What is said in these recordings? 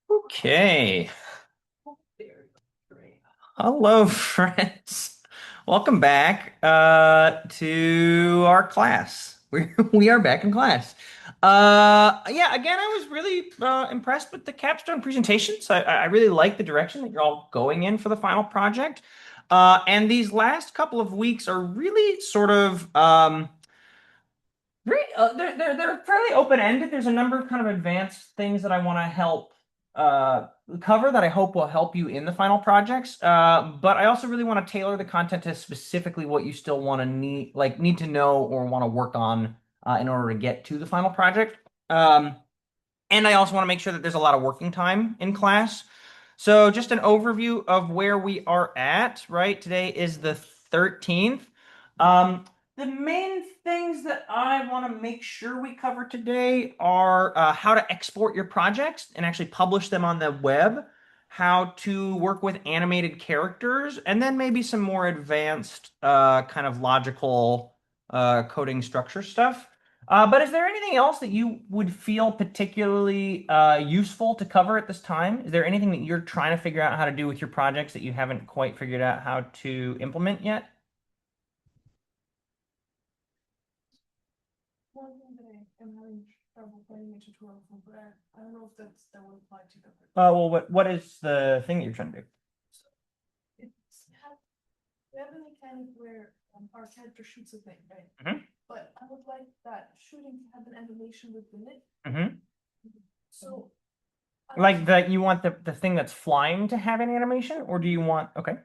Okay. Hello, friends. Welcome back to our class. We are back in class. Yeah, again, I was really impressed with the capstone presentations. I really like the direction that you're all going in for the final project. And these last couple of weeks are really sort of they're fairly open-ended. There's a number of kind of advanced things that I want to help uh, cover that I hope will help you in the final projects. But I also really want to tailor the content to specifically what you still want to need to know or want to work on in order to get to the final project. Um, and I also want to make sure that there's a lot of working time in class. So just an overview of where we are at, right? Today is the 13th. Um, the main things that I want to make sure we cover today are how to export your projects and actually publish them on the web, how to work with animated characters, and then maybe some more advanced kind of logical coding structure stuff. But is there anything else that you would feel particularly useful to cover at this time? Is there anything that you're trying to figure out how to do with your projects that you haven't quite figured out how to implement yet? One thing that I am having trouble finding a tutorial for, but I don't know if that would apply to them. Well, what is the thing that you're trying to do? So we have a mechanic where our character shoots a thing, right? Hmm. But I would like that shooting to have an animation within it. Hmm. So Like that, you want the thing that's flying to have an animation, or do you want? Okay.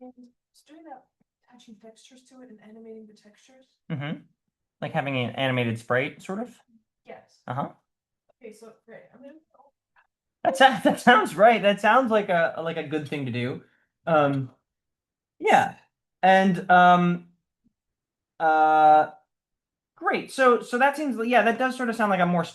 and it's doing that, attaching textures to it and animating the textures. Hmm. Like having an animated sprite, sort of. Yes. Uh-huh. Okay, so great. I mean, That sounds right. That sounds like a good thing to do. Um, yeah. And uh Great. So that seems, yeah, that does sort of sound like a more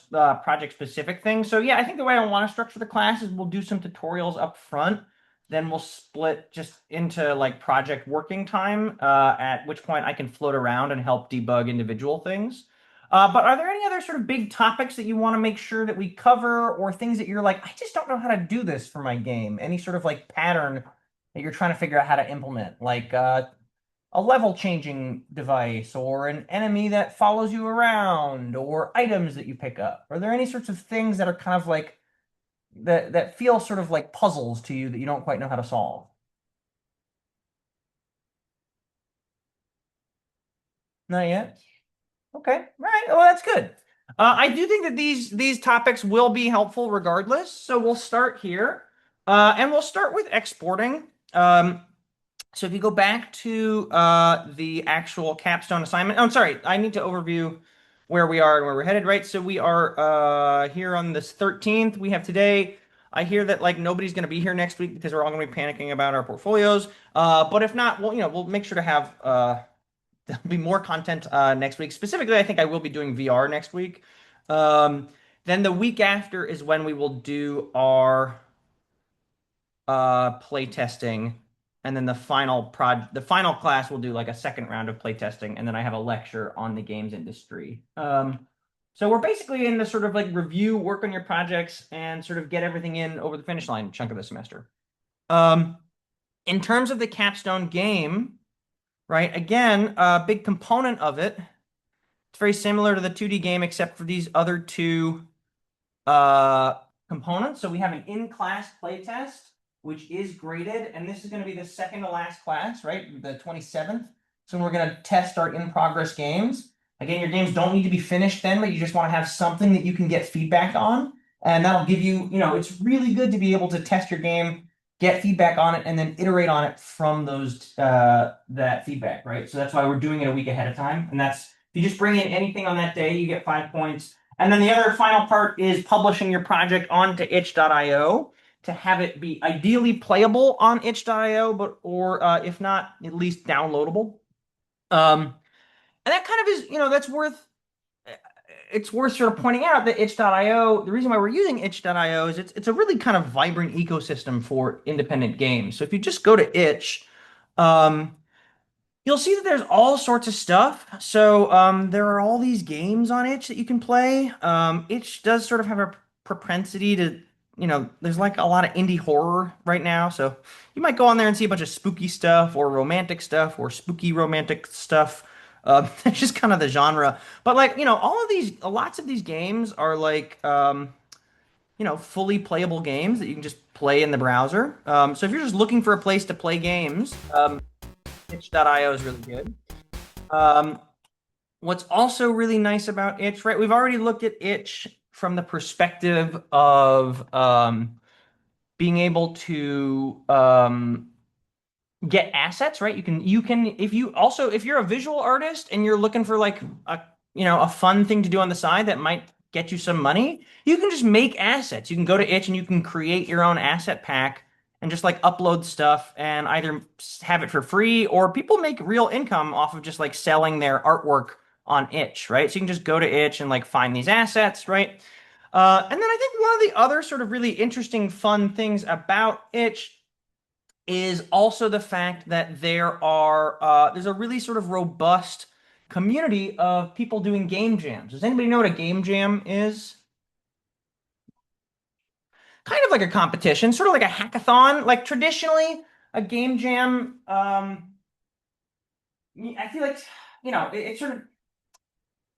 project specific thing. So yeah, I think the way I want to structure the class is we'll do some tutorials up front, then we'll split just into like project working time, at which point I can float around and help debug individual things. But are there any other sort of big topics that you want to make sure that we cover, or things that you're like, I just don't know how to do this for my game? Any sort of like pattern that you're trying to figure out how to implement, like a level changing device or an enemy that follows you around or items that you pick up? Are there any sorts of things that are kind of like that feel sort of like puzzles to you that you don't quite know how to solve? Not yet. Okay. Right. Well, that's good. I do think that these topics will be helpful regardless. So we'll start here, and we'll start with exporting. So if you go back to the actual capstone assignment, oh, I'm sorry, I need to overview where we are and where we're headed, right? So we are here on this 13th. We have today. I hear that like nobody's going to be here next week because we're all going to be panicking about our portfolios. But if not, we'll make sure to have there'll be more content next week. Specifically, I think I will be doing VR next week. Um, then the week after is when we will do our play testing, and then the final class will do like a second round of play testing, and then I have a lecture on the games industry. So we're basically in the sort of like review, work on your projects, and sort of get everything in over the finish line chunk of the semester. Um, in terms of the capstone game, right? Again, a big component of it. It's very similar to the 2D game, except for these other two uh, components. So we have an in-class playtest, which is graded, and this is going to be the second to last class, right? The 27th. So we're going to test our in-progress games. Again, your games don't need to be finished then, but you just want to have something that you can get feedback on. And that'll give you, it's really good to be able to test your game, get feedback on it, and then iterate on it from that feedback, right? So that's why we're doing it a week ahead of time. And that's if you just bring in anything on that day, you get 5 points. And then the other final part is publishing your project onto itch.io to have it be ideally playable on itch.io, but or if not, at least downloadable. And that kind of is, that's worth it's worth sort of pointing out that itch.io, the reason why we're using itch.io is it's a really kind of vibrant ecosystem for independent games. So if you just go to itch, um, you'll see that there's all sorts of stuff. So there are all these games on itch that you can play. Itch does sort of have a propensity to, there's like a lot of indie horror right now. So you might go on there and see a bunch of spooky stuff or romantic stuff or spooky romantic stuff. It's just kind of the genre. But like, all of these, lots of these games are like, fully playable games that you can just play in the browser. So if you're just looking for a place to play games, itch.io is really good. Um, What's also really nice about itch, right? We've already looked at itch from the perspective of being able to get assets, right? You can if you're a visual artist and you're looking for like a fun thing to do on the side that might get you some money, you can just make assets. You can go to itch and you can create your own asset pack and just like upload stuff and either have it for free, or people make real income off of just like selling their artwork on itch, right? So you can just go to itch and like find these assets, right? And then I think one of the other sort of really interesting, fun things about itch is also the fact that there's a really sort of robust community of people doing game jams. Does anybody know what a game jam is? Kind of like a competition, sort of like a hackathon. Like traditionally, a game jam, I feel like, it's sort of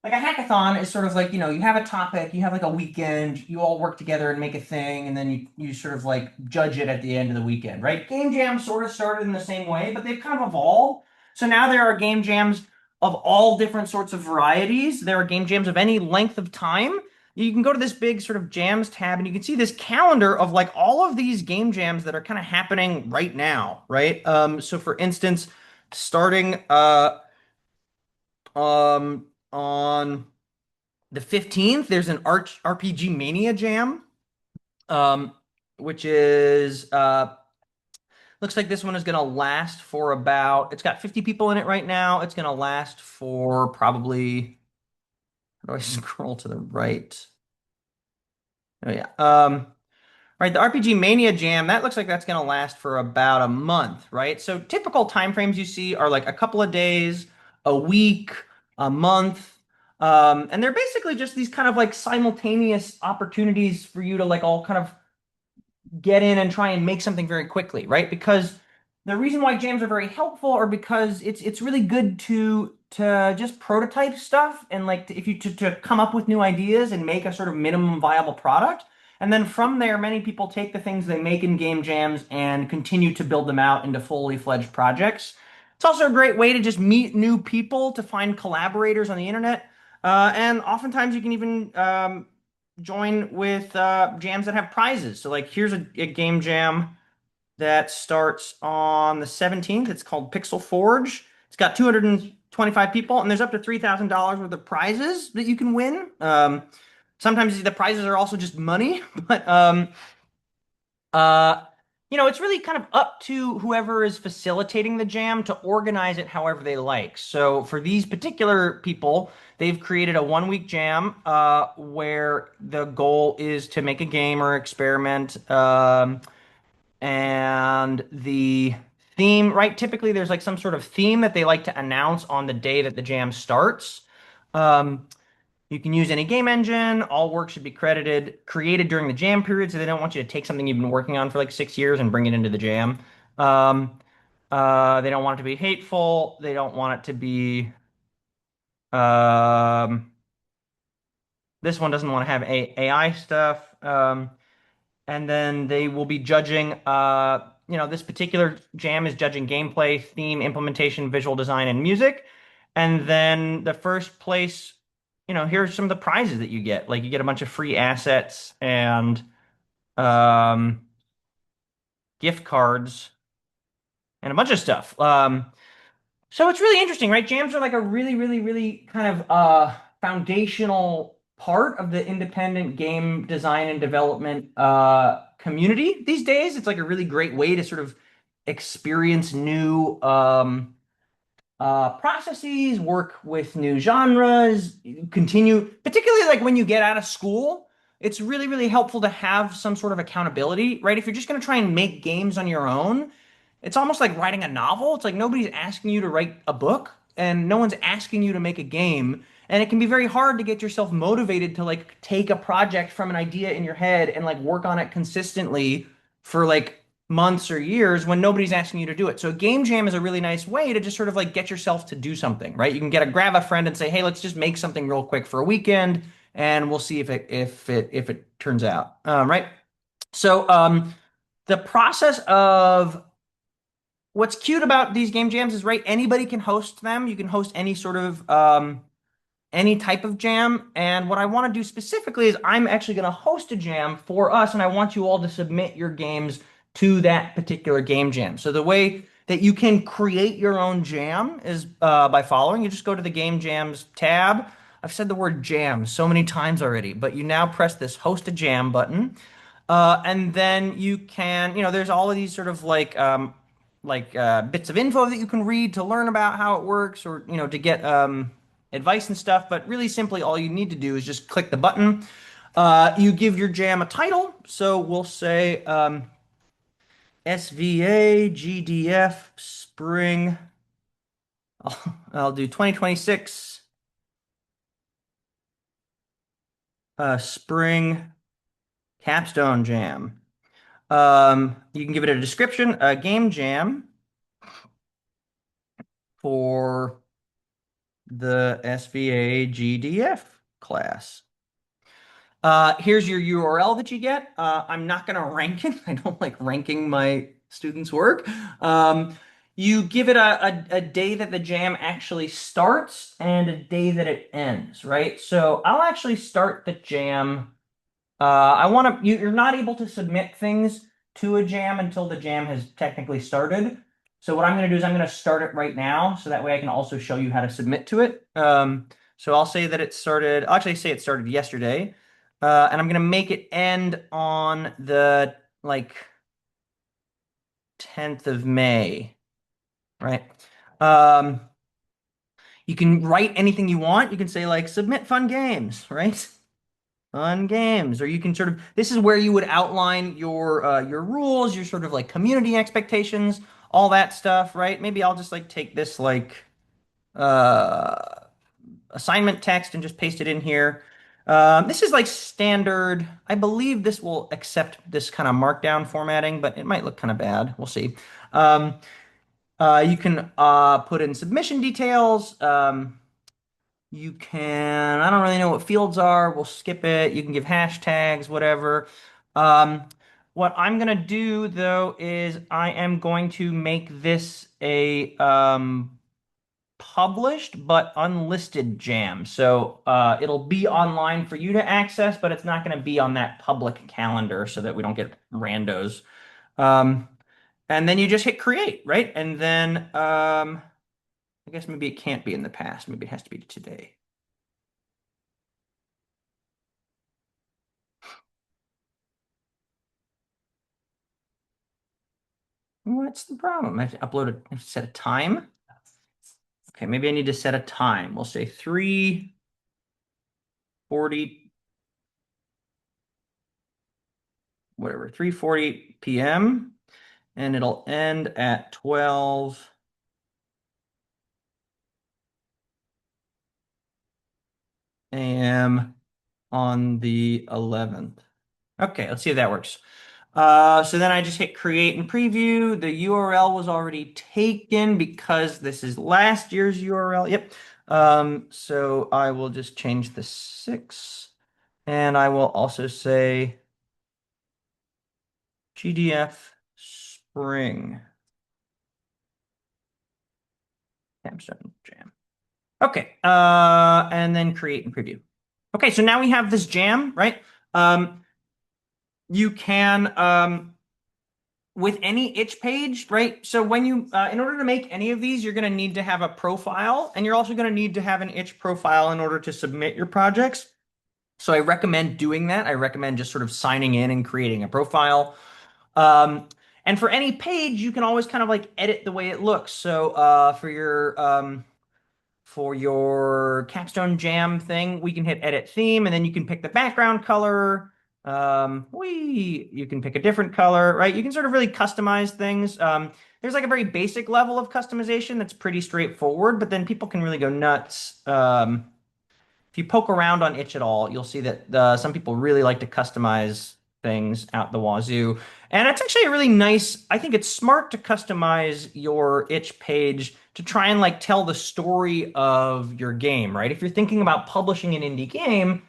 like a hackathon is sort of like, you have a topic, you have like a weekend, you all work together and make a thing, and then you sort of like judge it at the end of the weekend, right? Game jams sort of started in the same way, but they've kind of evolved. So now there are game jams of all different sorts of varieties. There are game jams of any length of time. You can go to this big sort of jams tab and you can see this calendar of like all of these game jams that are kind of happening right now, right? So for instance, starting on the 15th, there's an RPG Mania Jam, um, which is looks like this one is going to last for about, it's got 50 people in it right now. It's going to last for probably, how do I scroll to the right? Oh, yeah. Right, the RPG Mania Jam, that looks like that's going to last for about a month, right? So typical timeframes you see are like a couple of days, a week, a month. And they're basically just these kind of like simultaneous opportunities for you to like all kind of get in and try and make something very quickly, right? Because the reason why jams are very helpful are because it's really good to just prototype stuff and like if you to come up with new ideas and make a sort of minimum viable product. And then from there, many people take the things they make in game jams and continue to build them out into fully fledged projects. It's also a great way to just meet new people, to find collaborators on the internet. And oftentimes you can even join with jams that have prizes. So like here's a game jam that starts on the 17th. It's called Pixel Forge. It's got 225 people, and there's up to $3,000 worth of prizes that you can win. Sometimes the prizes are also just money, but uh, it's really kind of up to whoever is facilitating the jam to organize it however they like. So for these particular people, they've created a 1 week jam where the goal is to make a game or experiment. And the theme, right? Typically, there's like some sort of theme that they like to announce on the day that the jam starts. Um, you can use any game engine. All work should be created during the jam period, so they don't want you to take something you've been working on for like 6 years and bring it into the jam. Um, they don't want it to be hateful. They don't want it to be. Um, this one doesn't want to have AI stuff. And then they will be judging. This particular jam is judging gameplay, theme, implementation, visual design, and music. And then the first place, here's some of the prizes that you get. Like you get a bunch of free assets and um, gift cards and a bunch of stuff. So it's really interesting, right? Jams are like a really, really, really kind of foundational part of the independent game design and development community these days. It's like a really great way to sort of experience new processes, work with new genres, continue, particularly like when you get out of school. It's really, really helpful to have some sort of accountability, right? If you're just going to try and make games on your own, it's almost like writing a novel. It's like nobody's asking you to write a book and no one's asking you to make a game. And it can be very hard to get yourself motivated to like take a project from an idea in your head and like work on it consistently for like months or years when nobody's asking you to do it. So a game jam is a really nice way to just sort of like get yourself to do something, right? You can grab a friend and say, "Hey, let's just make something real quick for a weekend and we'll see if it turns out." Right? So the process of what's cute about these game jams is, right, anybody can host them. You can host any sort of any type of jam. And what I want to do specifically is I'm actually going to host a jam for us, and I want you all to submit your games to that particular game jam. So the way that you can create your own jam is by following. You just go to the game jams tab. I've said the word jam so many times already, but you now press this host a jam button. And then you can, there's all of these sort of like bits of info that you can read to learn about how it works, or to get advice and stuff. But really simply, all you need to do is just click the button. You give your jam a title. So we'll say SVA GDF Spring. I'll do 2026 Spring Capstone Jam. You can give it a description, a game jam for the SVA GDF class. Here's your URL that you get. I'm not going to rank it. I don't like ranking my students' work. You give it a day that the jam actually starts and a day that it ends, right? So I'll actually start the jam. You're not able to submit things to a jam until the jam has technically started. So what I'm going to do is I'm going to start it right now, so that way I can also show you how to submit to it. So I'll say that I'll actually say it started yesterday, and I'm going to make it end on the like 10th of May, right? Um, you can write anything you want. You can say like submit fun games, right? Fun games, or you can sort of, this is where you would outline your rules, your sort of like community expectations, all that stuff, right? Maybe I'll just like take this like uh assignment text and just paste it in here. This is like standard. I believe this will accept this kind of markdown formatting, but it might look kind of bad. We'll see. Um, you can put in submission details. You can, I don't really know what fields are. We'll skip it. You can give hashtags, whatever. Um, what I'm going to do though is I am going to make this a published but unlisted jam. So it'll be online for you to access, but it's not going to be on that public calendar so that we don't get randos. Um, and then you just hit create, right? And then I guess maybe it can't be in the past. Maybe it has to be today. What's the problem? I have to upload it, I have to set a time. Okay, maybe I need to set a time. We'll say 3:40, whatever, 3:40 p.m. and it'll end at 12 a.m. on the 11th. Okay, let's see if that works. So then I just hit create and preview. The URL was already taken because this is last year's URL. Yep. So I will just change the 6, and I will also say GDF Spring Capstone Jam. Okay, and then create and preview. Okay, so now we have this jam, right? You can with any itch page, right? So when you, in order to make any of these, you're going to need to have a profile, and you're also going to need to have an itch profile in order to submit your projects. So I recommend doing that. I recommend just sort of signing in and creating a profile. And for any page, you can always kind of like edit the way it looks. So for your Capstone Jam thing, we can hit edit theme, and then you can pick the background color. You can pick a different color, right? You can sort of really customize things. There's like a very basic level of customization that's pretty straightforward, but then people can really go nuts. if you poke around on itch at all, you'll see that some people really like to customize things out the wazoo. And it's actually a really nice, I think it's smart to customize your itch page to try and like tell the story of your game, right? If you're thinking about publishing an indie game,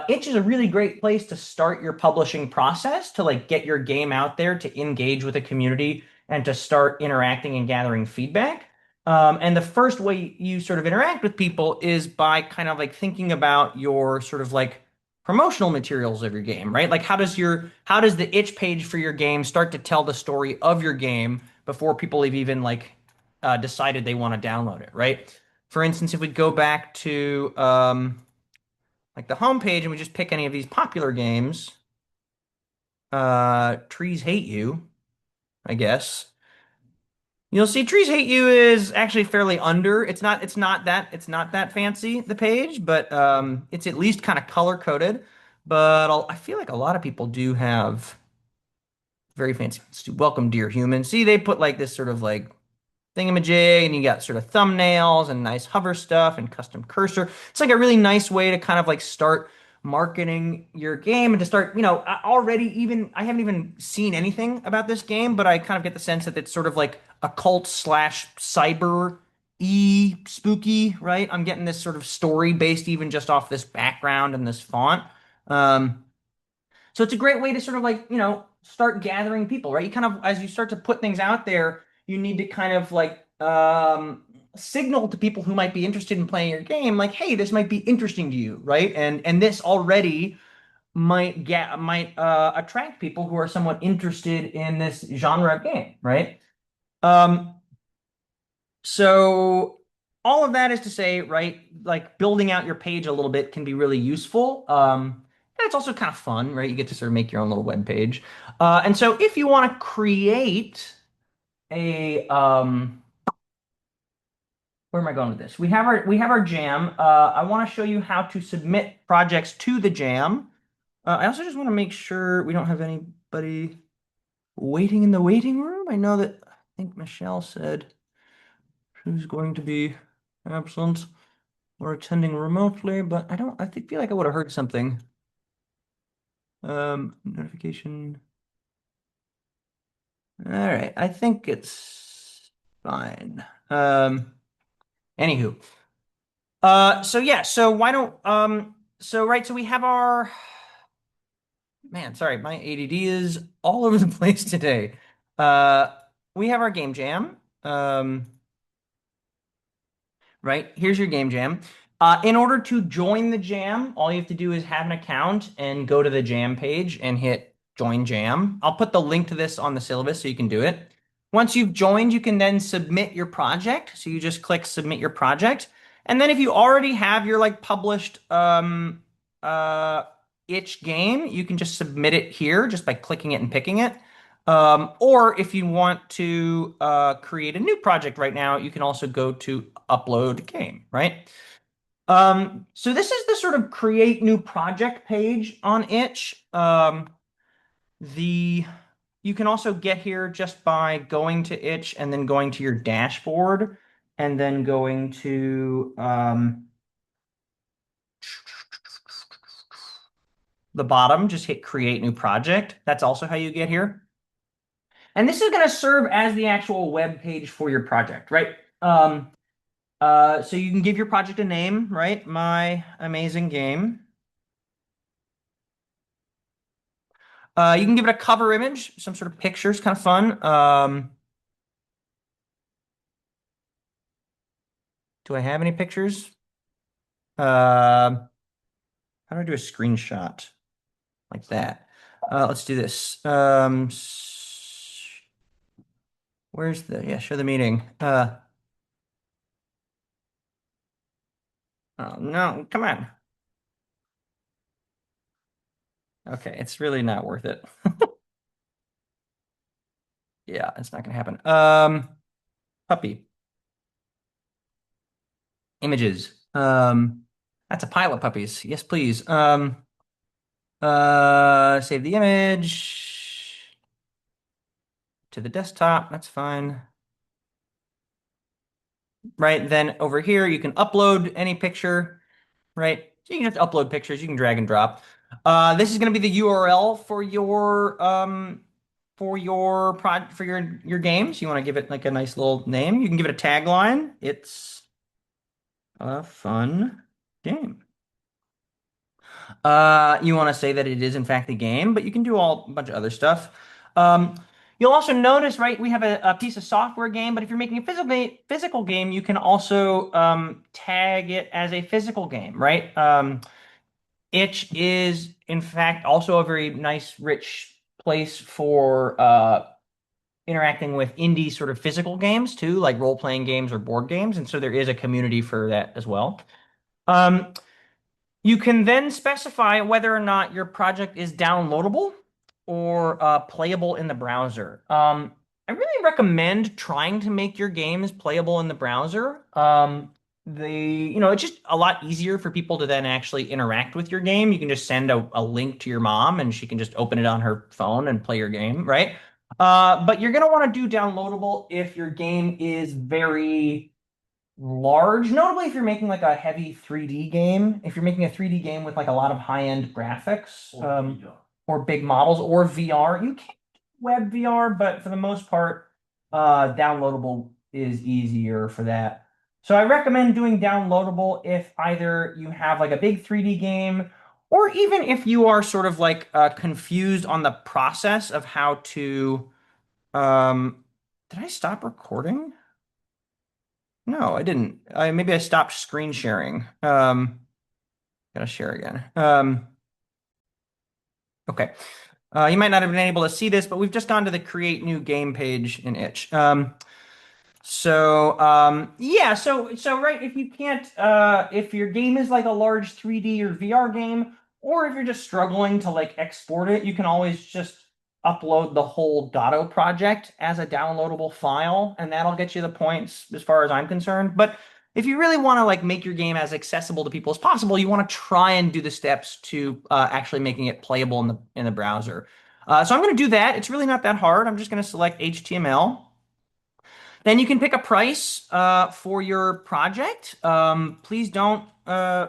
itch is a really great place to start your publishing process to like get your game out there to engage with a community and to start interacting and gathering feedback. And the first way you sort of interact with people is by kind of like thinking about your sort of like promotional materials of your game, right? Like how does the itch page for your game start to tell the story of your game before people have even like decided they want to download it, right? For instance, if we go back to like the homepage and we just pick any of these popular games, Trees Hate You, I guess. You'll see Trees Hate You is actually fairly under. It's not that fancy, the page, but it's at least kind of color coded. But I feel like a lot of people do have very fancy. Let's do Welcome Dear Human. See, they put like this sort of like thingamajig, and you got sort of thumbnails and nice hover stuff and custom cursor. It's like a really nice way to kind of like start marketing your game and to start, I haven't even seen anything about this game, but I kind of get the sense that it's sort of like occult slash cyber spooky, right? I'm getting this sort of story based even just off this background and this font. Um, so it's a great way to sort of like, start gathering people, right? You kind of, as you start to put things out there, you need to kind of like signal to people who might be interested in playing your game, like, hey, this might be interesting to you, right? And this already might attract people who are somewhat interested in this genre of game, right? Um, so all of that is to say, right, like building out your page a little bit can be really useful. And it's also kind of fun, right? You get to sort of make your own little web page. And so if you want to create a where am I going with this? We have our jam. I want to show you how to submit projects to the jam. I also just want to make sure we don't have anybody waiting in the waiting room. I know that I think Michelle said who's going to be absent or attending remotely, but I think feel like I would have heard something. Notification. All right, I think it's fine. Anywho. So yeah, so why don't so right, so we have our man, sorry, my ADD is all over the place today. Uh we have our game jam. Right? Here's your game jam. In order to join the jam, all you have to do is have an account and go to the jam page and hit join jam. I'll put the link to this on the syllabus so you can do it. Once you've joined, you can then submit your project. So you just click submit your project. And then if you already have your like published uh itch game, you can just submit it here just by clicking it and picking it. Or if you want to create a new project right now, you can also go to upload game, right? So this is the sort of create new project page on itch. The You can also get here just by going to itch and then going to your dashboard and then going to the bottom, just hit create new project. That's also how you get here. And this is going to serve as the actual web page for your project, right? So you can give your project a name, right? My amazing game. You can give it a cover image, some sort of pictures, kind of fun. Do I have any pictures? How do I do a screenshot like that? Let's do this. Where's the, yeah, show the meeting. Oh no, come on. Okay, it's really not worth it. Yeah, it's not gonna happen. Puppy images. That's a pile of puppies. Yes, please. Save the image to the desktop. That's fine. Right, then over here you can upload any picture, right? So you can just upload pictures, you can drag and drop. This is going to be the URL for your your games. You want to give it like a nice little name. You can give it a tagline. It's a fun game. You want to say that it is in fact a game, but you can do a bunch of other stuff. Um, you'll also notice, right, we have a piece of software game, but if you're making a physical game, you can also tag it as a physical game, right? Itch is in fact also a very nice, rich place for interacting with indie sort of physical games too, like role-playing games or board games, and so there is a community for that as well. Um, you can then specify whether or not your project is downloadable or playable in the browser. I really recommend trying to make your games playable in the browser. It's just a lot easier for people to then actually interact with your game. You can just send a link to your mom and she can just open it on her phone and play your game, right? But you're going to want to do downloadable if your game is very large, notably if you're making like a heavy 3D game, if you're making a 3D game with like a lot of high-end graphics, or big models or VR, you can web VR, but for the most part, downloadable is easier for that. So I recommend doing downloadable if either you have like a big 3D game, or even if you are sort of like confused on the process of how to. Did I stop recording? No, I didn't. Maybe I stopped screen sharing. Gotta share again. Okay. You might not have been able to see this, but we've just gone to the create new game page in Itch. Yeah, so right, if you can't if your game is like a large 3D or VR game, or if you're just struggling to like export it, you can always just upload the whole Godot project as a downloadable file, and that'll get you the points as far as I'm concerned. But if you really want to like make your game as accessible to people as possible, you want to try and do the steps to actually making it playable in the browser. So I'm going to do that. It's really not that hard. I'm just going to select HTML. Then you can pick a price for your project. Please don't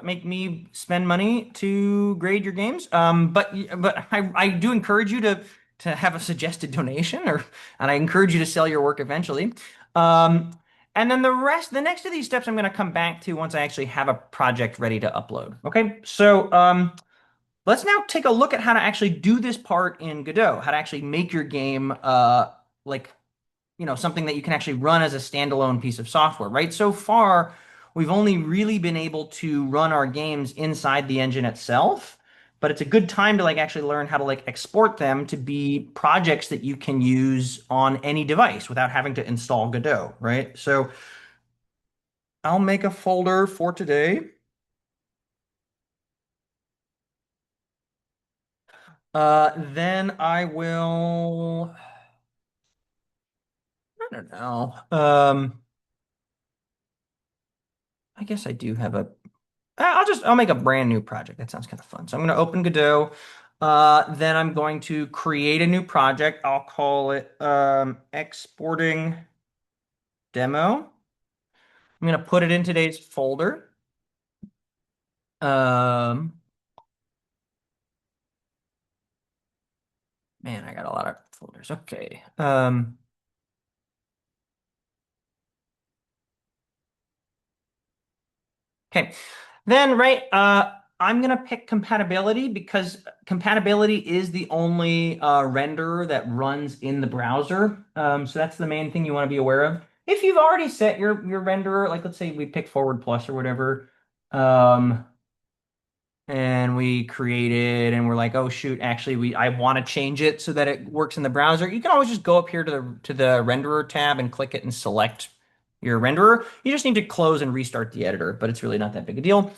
make me spend money to grade your games. But I do encourage you to have a suggested donation, and I encourage you to sell your work eventually. Um, and then the next of these steps, I'm going to come back to once I actually have a project ready to upload. Okay, so let's now take a look at how to actually do this part in Godot, how to actually make your game like something that you can actually run as a standalone piece of software, right? So far, we've only really been able to run our games inside the engine itself, but it's a good time to like actually learn how to like export them to be projects that you can use on any device without having to install Godot, right? So I'll make a folder for today. Then I will, I don't know. I guess I do have a I'll make a brand new project. That sounds kind of fun. So I'm going to open Godot. Then I'm going to create a new project. I'll call it exporting demo. I'm going to put it in today's folder. Um, Man, I got a lot of folders. Okay. Okay. Then, right, I'm gonna pick compatibility because compatibility is the only renderer that runs in the browser. So that's the main thing you want to be aware of. If you've already set your renderer, like let's say we pick Forward Plus or whatever, um, and we created and we're like, oh shoot, actually I want to change it so that it works in the browser. You can always just go up here to the renderer tab and click it and select your renderer. You just need to close and restart the editor, but it's really not that big a deal.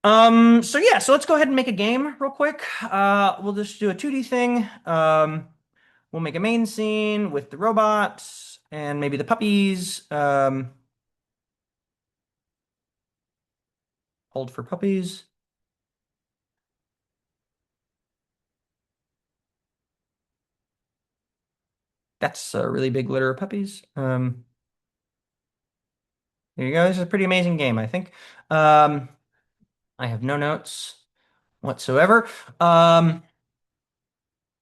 So yeah, so let's go ahead and make a game real quick. We'll just do a 2D thing. We'll make a main scene with the robots and maybe the puppies. Hold for puppies. That's a really big litter of puppies. There you go. This is a pretty amazing game, I think. Um, I have no notes whatsoever. Um,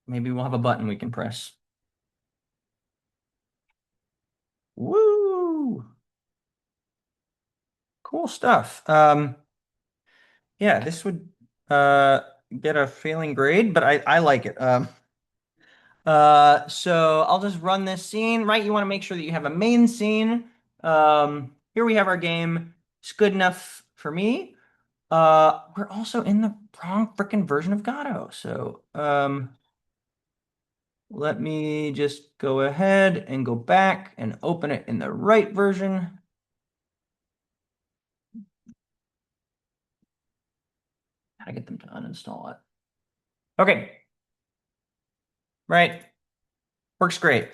Maybe we'll have a button we can press. Woo! Cool stuff. Yeah, this would uh get a failing grade, but I like it. So I'll just run this scene, right? You want to make sure that you have a main scene. Here we have our game. It's good enough for me. We're also in the wrong freaking version of Godot. So, let me just go ahead and go back and open it in the right version. How to get them to uninstall it. Okay, right. Works great.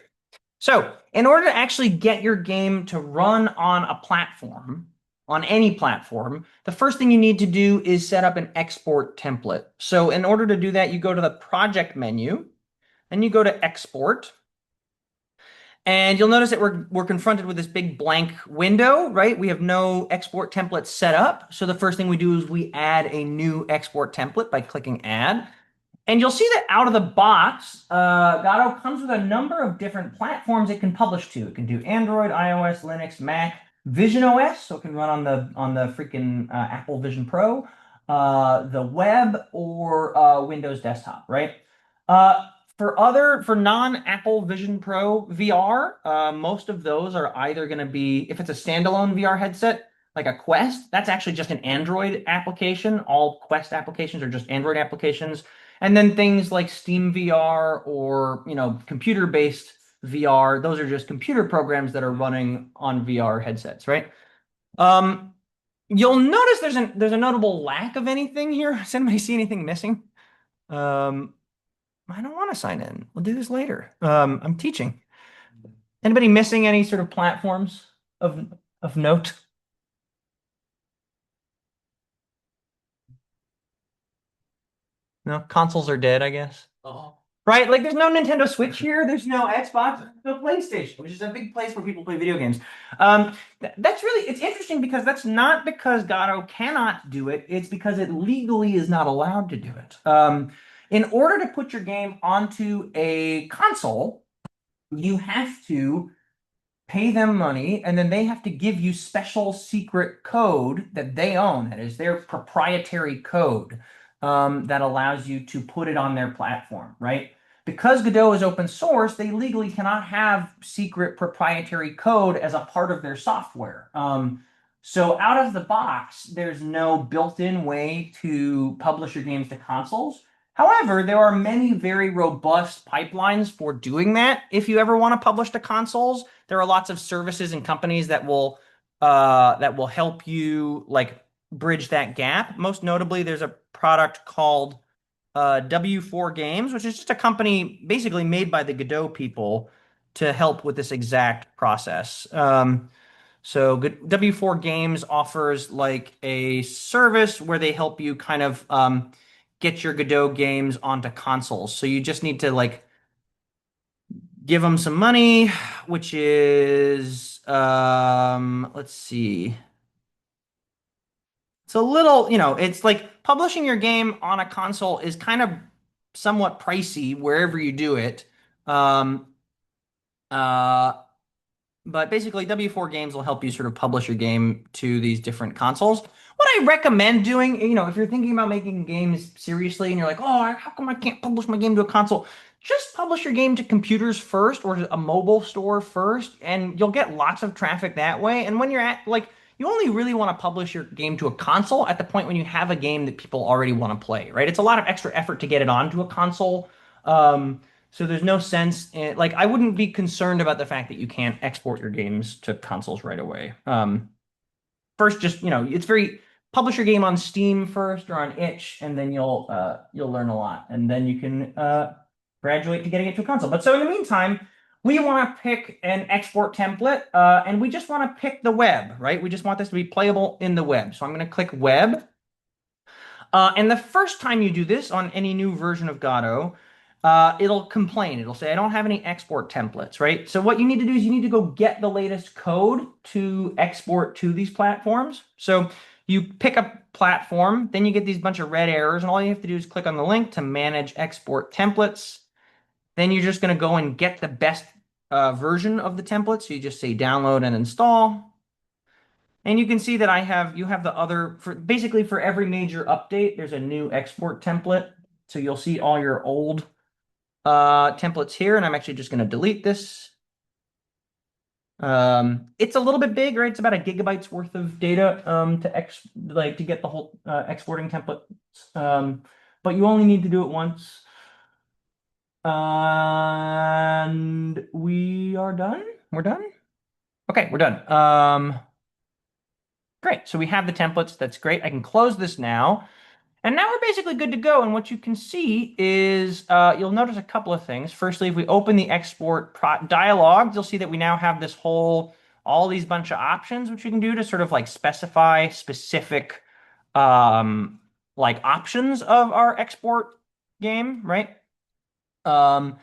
So, in order to actually get your game to run on a platform, on any platform, the first thing you need to do is set up an export template. So, in order to do that, you go to the project menu and you go to export. And you'll notice that we're confronted with this big blank window, right? We have no export template set up. So the first thing we do is we add a new export template by clicking add. And you'll see that out of the box, Godot comes with a number of different platforms it can publish to. It can do Android, iOS, Linux, Mac, Vision OS, so it can run on the freaking Apple Vision Pro, the web, or Windows desktop, right? Uh, for non-Apple Vision Pro VR, most of those are either going to be, if it's a standalone VR headset, like a Quest, that's actually just an Android application. All Quest applications are just Android applications. And then things like Steam VR or, computer-based VR, those are just computer programs that are running on VR headsets, right? Um, you'll notice there's a notable lack of anything here. Does anybody see anything missing? Um, I don't want to sign in. We'll do this later. I'm teaching. Anybody missing any sort of platforms of note? No, consoles are dead, I guess. Oh. Right? Like there's no Nintendo Switch here, there's no Xbox, no PlayStation, which is a big place where people play video games. That's really it's interesting because that's not because Gato cannot do it, it's because it legally is not allowed to do it. In order to put your game onto a console, you have to pay them money, and then they have to give you special secret code that they own. That is their proprietary code that allows you to put it on their platform, right? Because Godot is open source, they legally cannot have secret proprietary code as a part of their software. So out of the box, there's no built-in way to publish your games to consoles. However, there are many very robust pipelines for doing that. If you ever want to publish to consoles, there are lots of services and companies that will help you like bridge that gap. Most notably, there's a product called W4 Games, which is just a company basically made by the Godot people to help with this exact process. W4 Games offers like a service where they help you kind of get your Godot games onto consoles. So you just need to like give them some money, which is let's see. It's a little, it's like publishing your game on a console is kind of somewhat pricey wherever you do it. Um, uh, but basically, W4 Games will help you sort of publish your game to these different consoles. What I recommend doing, if you're thinking about making games seriously and you're like, oh, how come I can't publish my game to a console? Just publish your game to computers first or a mobile store first, and you'll get lots of traffic that way. And when you're at, like, you only really want to publish your game to a console at the point when you have a game that people already want to play, right? It's a lot of extra effort to get it onto a console. So there's no sense in like I wouldn't be concerned about the fact that you can't export your games to consoles right away. First, just it's very publish your game on Steam first or on itch, and then you'll learn a lot, and then you can graduate to getting it to a console. But so in the meantime, we want to pick an export template, and we just want to pick the web, right? We just want this to be playable in the web. So I'm going to click web. And the first time you do this on any new version of Godot, it'll complain. It'll say, I don't have any export templates, right? So what you need to do is you need to go get the latest code to export to these platforms. So You pick a platform, then you get these bunch of red errors, and all you have to do is click on the link to manage export templates. Then you're just going to go and get the best version of the template. So you just say download and install. And you can see that you have the other, for basically for every major update, there's a new export template. So you'll see all your old templates here, and I'm actually just going to delete this. It's a little bit big, right? It's about a gigabyte's worth of data to get the whole exporting template. But you only need to do it once. And we are done. We're done. Okay, we're done. Great. So we have the templates. That's great. I can close this now. And now we're basically good to go. And what you can see is you'll notice a couple of things. Firstly, if we open the export dialog, you'll see that we now have all these bunch of options, which we can do to sort of like specify specific like options of our export game, right? And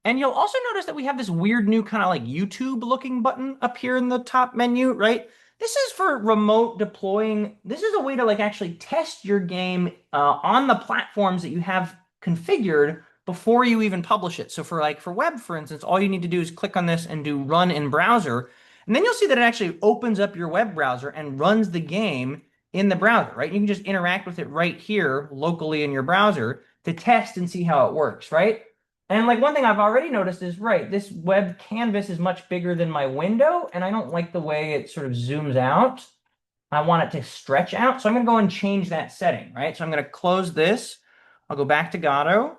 you'll also notice that we have this weird new kind of like YouTube looking button up here in the top menu, right? This is for remote deploying. This is a way to like actually test your game on the platforms that you have configured before you even publish it. So for web, for instance, all you need to do is click on this and do run in browser. And then you'll see that it actually opens up your web browser and runs the game in the browser, right? You can just interact with it right here locally in your browser to test and see how it works, right? And like one thing I've already noticed is, right, this web canvas is much bigger than my window, and I don't like the way it sort of zooms out. I want it to stretch out. So I'm going to go and change that setting, right? So I'm going to close this. I'll go back to Godot,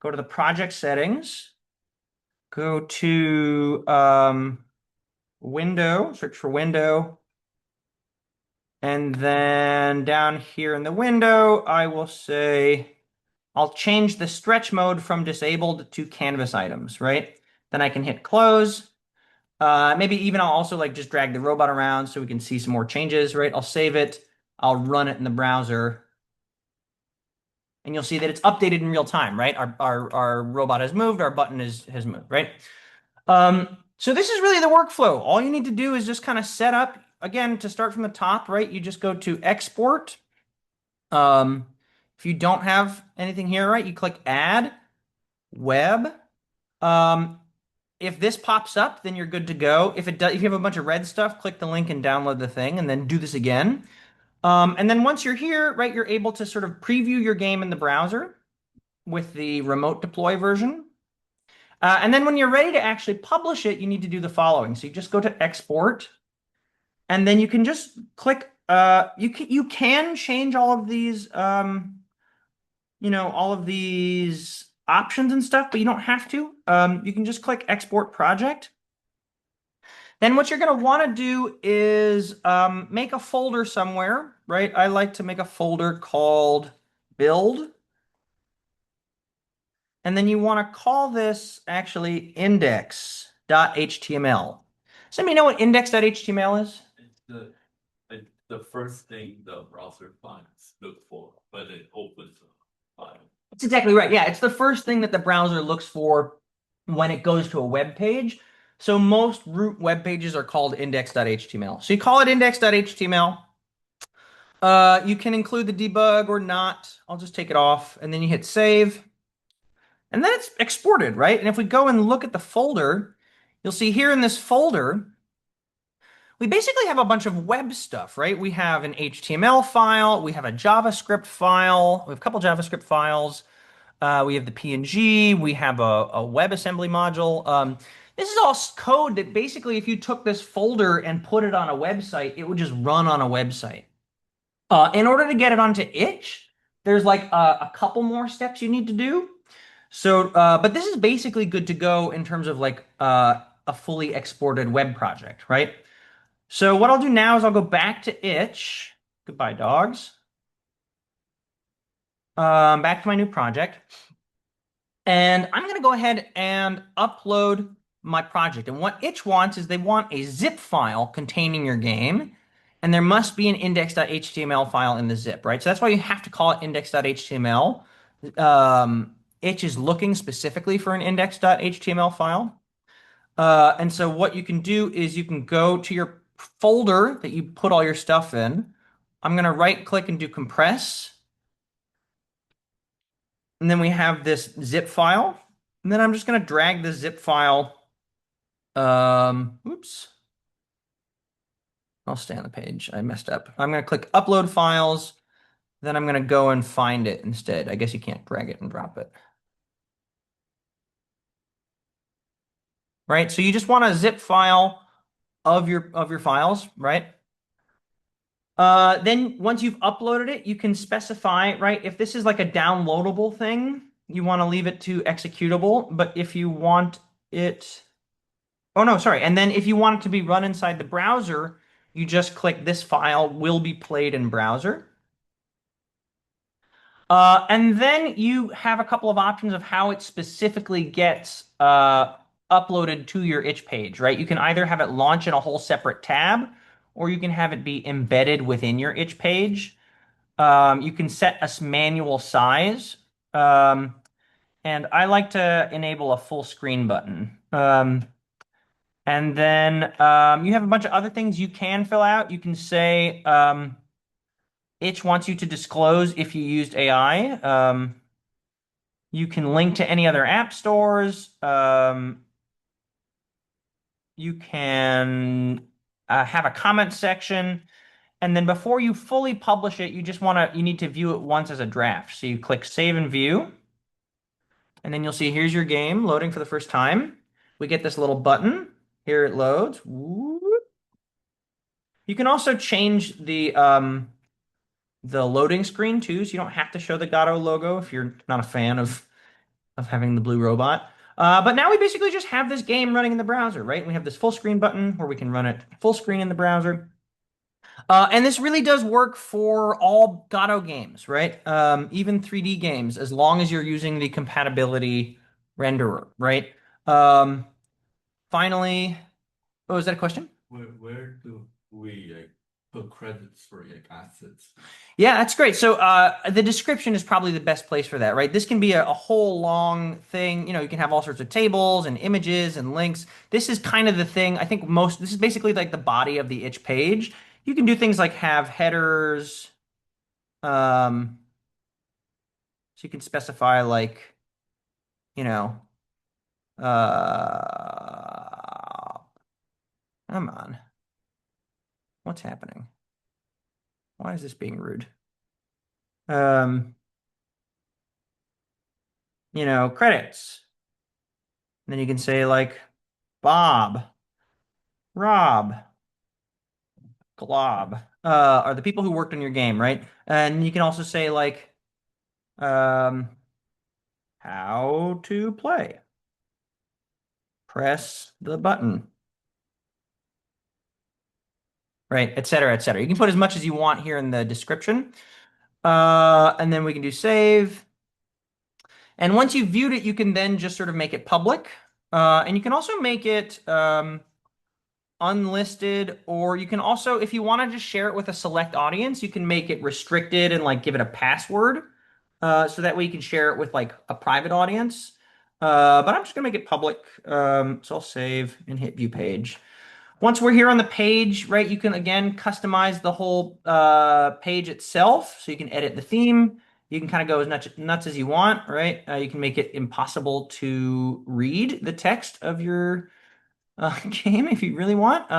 go to the project settings, go to window, search for window. And then down here in the window, I will say, I'll change the stretch mode from disabled to canvas items, right? Then I can hit close. Maybe even I'll also like just drag the robot around so we can see some more changes, right? I'll save it. I'll run it in the browser. And you'll see that it's updated in real time, right? Our robot has moved, our button has moved, right? So this is really the workflow. All you need to do is just kind of set up, again, to start from the top, right? You just go to export. If you don't have anything here, right, you click add, web. If this pops up, then you're good to go. If you have a bunch of red stuff, click the link and download the thing and then do this again. And then once you're here, right, you're able to sort of preview your game in the browser with the remote deploy version. And then when you're ready to actually publish it, you need to do the following. So you just go to export, and then you can just click. You can change all of these, all of these options and stuff, but you don't have to. You can just click export project. Then what you're going to want to do is make a folder somewhere, right? I like to make a folder called build. And then you want to call this actually index.html. Does anybody know what index.html is? The first thing the browser finds, look for when it opens a file. That's exactly right. Yeah, it's the first thing that the browser looks for when it goes to a web page. So most root web pages are called index.html. So you call it index.html. You can include the debug or not. I'll just take it off, and then you hit save. And then it's exported, right? And if we go and look at the folder, you'll see here in this folder, we basically have a bunch of web stuff, right? We have an HTML file, we have a JavaScript file, we have a couple JavaScript files, we have the PNG, we have a WebAssembly module. This is all code that basically, if you took this folder and put it on a website, it would just run on a website. In order to get it onto itch, there's like a couple more steps you need to do. So, but this is basically good to go in terms of like a fully exported web project, right? So what I'll do now is I'll go back to itch. Goodbye, dogs. Back to my new project. And I'm going to go ahead and upload my project. And what itch wants is they want a zip file containing your game. And there must be an index.html file in the zip, right? So that's why you have to call it index.html. Itch is looking specifically for an index.html file. And so what you can do is you can go to your folder that you put all your stuff in, I'm going to right click and do compress. And then we have this zip file. And then I'm just going to drag the zip file. Oops. I'll stay on the page. I messed up. I'm going to click upload files. Then I'm going to go and find it instead. I guess you can't drag it and drop it. Right? So you just want a zip file of your files, right? Then once you've uploaded it, you can specify, right? If this is like a downloadable thing, you want to leave it to executable. But if you want it, oh no, sorry. And then if you want it to be run inside the browser, you just click this file will be played in browser. And then you have a couple of options of how it specifically gets uploaded to your itch page, right? You can either have it launch in a whole separate tab, or you can have it be embedded within your itch page. You can set a manual size. Um, and I like to enable a full screen button. And then you have a bunch of other things you can fill out. You can say itch wants you to disclose if you used AI. You can link to any other app stores. You can have a comment section. And then before you fully publish it, you need to view it once as a draft. So you click save and view. And then you'll see here's your game loading for the first time. We get this little button. Here it loads. Whoop. You can also change the loading screen too, so you don't have to show the Godot logo if you're not a fan of having the blue robot. But now we basically just have this game running in the browser, right? We have this full screen button where we can run it full screen in the browser. And this really does work for all Godot games, right? Even 3D games, as long as you're using the compatibility renderer, right? Um, Finally, oh, is that a question? Where do we put credits for like assets? Yeah, that's great. So the description is probably the best place for that, right? This can be a whole long thing. You know, you can have all sorts of tables and images and links. This is kind of the thing. I think this is basically like the body of the itch page. You can do things like have headers. Um, so you can specify like, you know, come on. What's happening? Why is this being rude? Um, credits. And then you can say like Bob, Rob, Glob, are the people who worked on your game, right? And you can also say like um, how to play. Press the button, right, et cetera, et cetera. You can put as much as you want here in the description. And then we can do save. And once you've viewed it, you can then just sort of make it public. And you can also make it unlisted, or you can also, if you want to just share it with a select audience, you can make it restricted and like give it a password. So that way you can share it with like a private audience. But I'm just gonna make it public. So I'll save and hit view page. Once we're here on the page, right, you can again customize the whole page itself. So you can edit the theme. You can kind of go as nuts as you want, right? You can make it impossible to read the text of your game if you really want.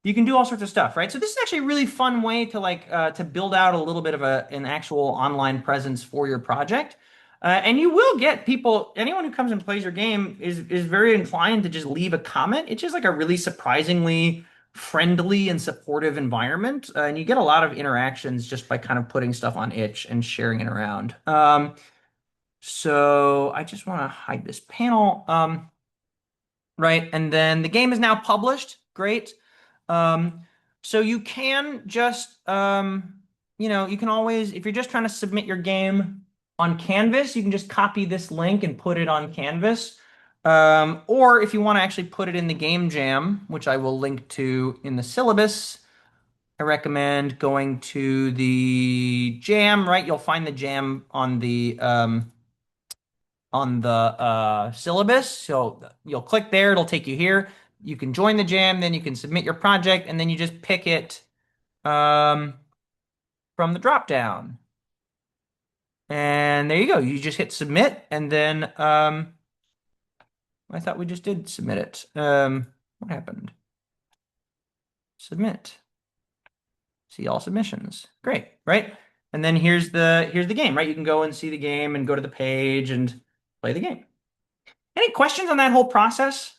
You can do all sorts of stuff, right? So this is actually a really fun way to like to build out a little bit of an actual online presence for your project. And you will get people, anyone who comes and plays your game is very inclined to just leave a comment. It's just like a really surprisingly friendly and supportive environment. And you get a lot of interactions just by kind of putting stuff on itch and sharing it around. So I just want to hide this panel. Right, and then the game is now published. Great. Um, so you can just, you can always, if you're just trying to submit your game on Canvas, you can just copy this link and put it on Canvas. Or if you want to actually put it in the game jam, which I will link to in the syllabus, I recommend going to the jam, right? You'll find the jam on the syllabus. So you'll click there, it'll take you here. You can join the jam, then you can submit your project, and then you just pick it. Um, from the drop down. And there you go. You just hit submit, and then I thought we just did submit it. What happened? Submit. See all submissions. Great, right? And then here's the game, right? You can go and see the game and go to the page and play the game. Any questions on that whole process?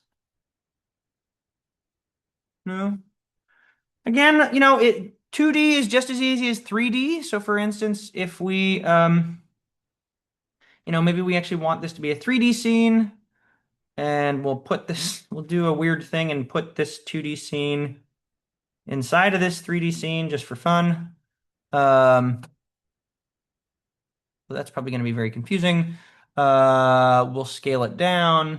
No. Again, 2D is just as easy as 3D. So for instance, if we maybe we actually want this to be a 3D scene, and we'll do a weird thing and put this 2D scene inside of this 3D scene just for fun. So that's probably going to be very confusing. We'll scale it down.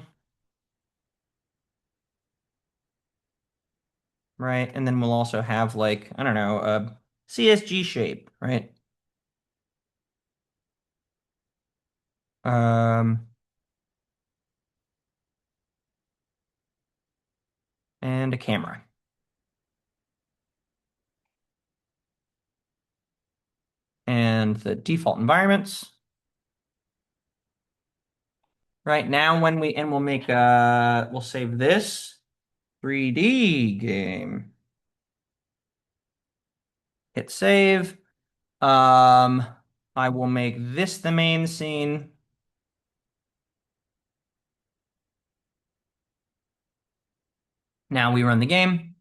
Right? And then we'll also have like, I don't know, a CSG shape, right? Um, and a camera. And the default environments. Right now we'll make we'll save this 3D game. Hit save. I will make this the main scene. Now we run the game.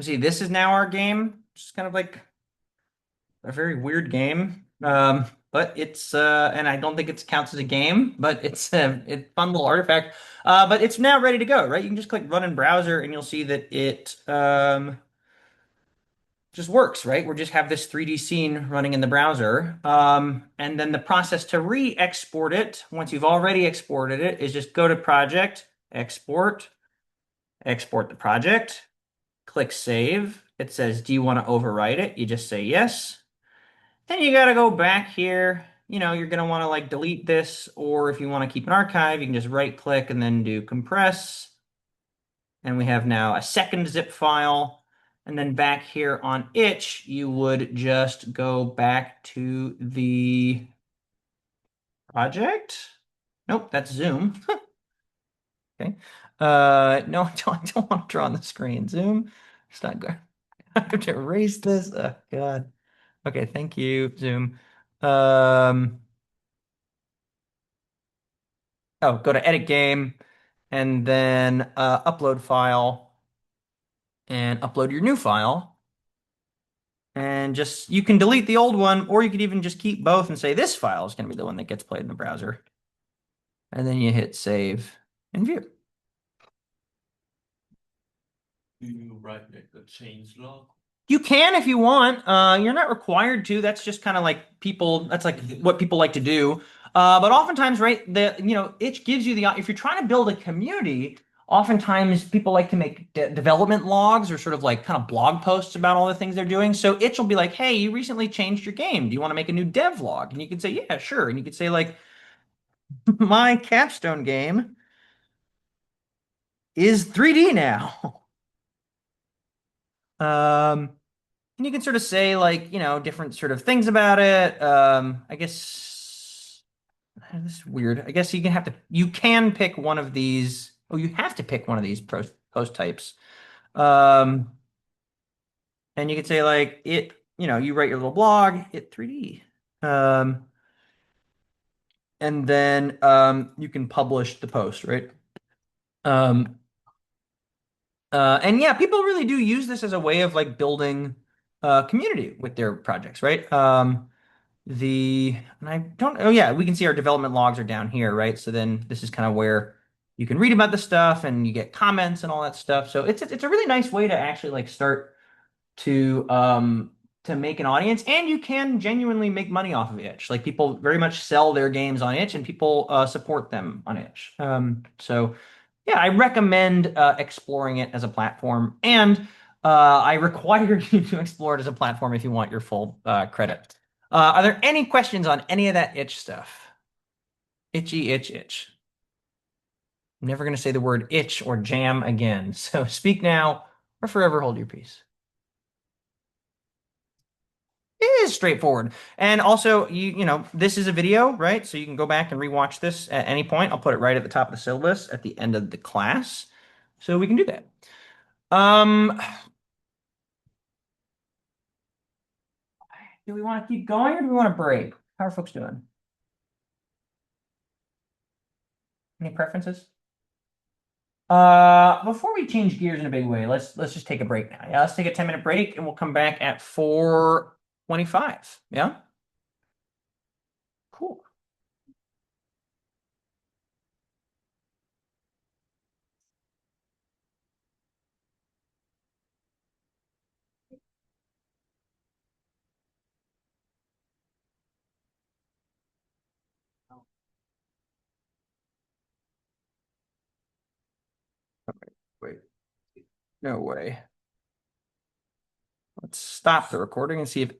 See, this is now our game. It's kind of like a very weird game. But it's and I don't think it counts as a game, but it's fun little artifact. But it's now ready to go, right? You can just click run in browser and you'll see that it just works, right? We just have this 3D scene running in the browser. And then the process to re-export it, once you've already exported it, is just go to project, export, export the project, click save. It says, do you want to overwrite it? You just say yes. Then you got to go back here. You're going to want to like delete this, or if you want to keep an archive, you can just right click and then do compress. And we have now a second zip file. And then back here on itch, you would just go back to the project. Nope, that's Zoom. Okay. No, I don't want to draw on the screen. Zoom. It's not good. I have to erase this. Oh, God. Okay, thank you, Zoom. Um, go to edit game and then upload file and upload your new file. And just you can delete the old one, or you could even just keep both and say this file is going to be the one that gets played in the browser. And then you hit save and view. Do you write like a change log? You can if you want. You're not required to. That's just kind of like that's like what people like to do. But oftentimes, right, itch gives you if you're trying to build a community, oftentimes people like to make development logs or sort of like kind of blog posts about all the things they're doing. So itch will be like, hey, you recently changed your game. Do you want to make a new dev log? And you can say, yeah, sure. And you could say like, my capstone game is 3D now. And you can sort of say like, different sort of things about it. I guess this is weird. I guess you can pick one of these. Oh, you have to pick one of these post types. Um, and you could say like you write your little blog, it 3D. And then you can publish the post, right? Um, and yeah, people really do use this as a way of like building community with their projects, right? And I don't, oh yeah, we can see our development logs are down here, right? So then this is kind of where you can read about the stuff and you get comments and all that stuff. So it's a really nice way to actually like start to make an audience, and you can genuinely make money off of itch. Like people very much sell their games on itch and people support them on itch. So yeah, I recommend exploring it as a platform, and I require you to explore it as a platform if you want your full credit. Are there any questions on any of that itch stuff? Itchy, itch, itch. I'm never going to say the word itch or jam again. So speak now or forever hold your peace. is straightforward. And also, you know, this is a video, right? So you can go back and rewatch this at any point. I'll put it right at the top of the syllabus at the end of the class. So we can do that. Do we want to keep going or do we want to break? How are folks doing? Any preferences? Before we change gears in a big way, let's just take a break now. Yeah, let's take a 10-minute break and we'll come back at 4:25. Yeah? Cool. Wait, no way. Let's stop the recording and see if